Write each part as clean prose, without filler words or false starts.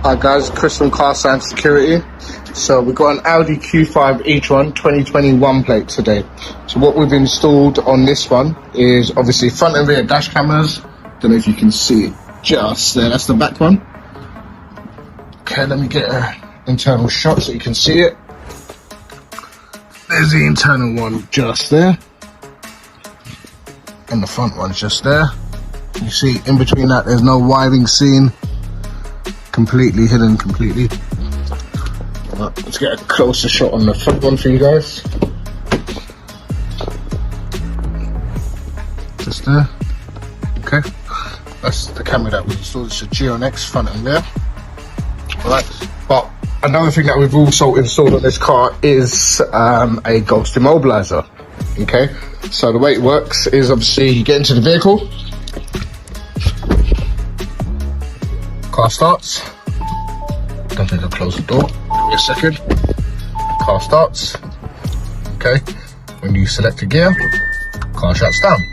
Hi guys, Chris from Car Science Security. So we've got an Audi Q5 e-tron 2021 plate today. So what we've installed on this one is obviously front and rear dash cameras. Don't know if you can see it just there, that's the back one. Okay, let me get an internal shot so you can see it. There's the internal one just there. And the front one's just there. You see in between that there's no wiring seen. Completely hidden, completely. Right, let's get a closer shot on the front one for you guys. Just there. Okay, that's the camera that we installed. It's a Geonex front and rear. Alright, but another thing that we've also installed on this car is a ghost immobilizer. Okay, so the way it works is obviously you get into the vehicle, car starts. Don't need to close the door. Give me a second. Car starts. Okay. When you select a gear, car shuts down.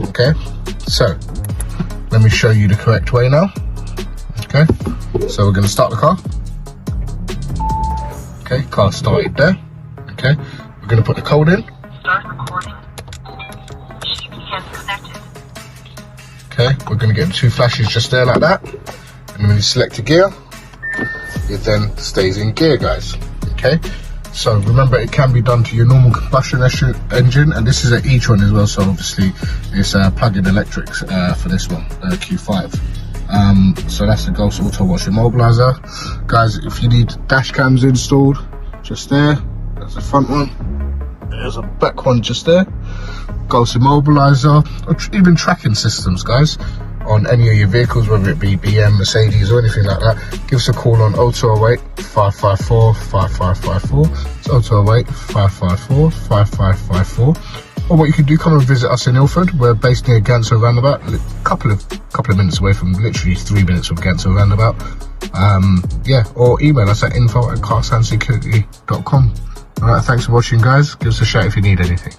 Okay. So let me show you the correct way now. Okay. So we're going to start the car. Okay. Car started there. Okay. We're going to put the code in. Start recording. GPS connected. Okay. We're going to get the two flashes just there like that. And when you select a gear, it then stays in gear, guys. Okay, so remember it can be done to your normal combustion engine, and this is an e-tron as well, so obviously it's plug-in electrics for this one, Q5. So that's the Ghost Auto Wash Immobilizer, guys. If you need dash cams installed, just there. That's the front one. There's a back one just there. Ghost Immobilizer, or even tracking systems, guys, on any of your vehicles, whether it be BM, Mercedes or anything like that. Give us a call on 0208 554 5554. It's 0208 554 5554. Or what you can do, come and visit us in Ilford. We're based near Ganso Roundabout, a couple of minutes away from, literally 3 minutes from Ganso Roundabout. Yeah, or email us at info@carscienceSecurity.com. Alright, thanks for watching, guys. Give us a shout if you need anything.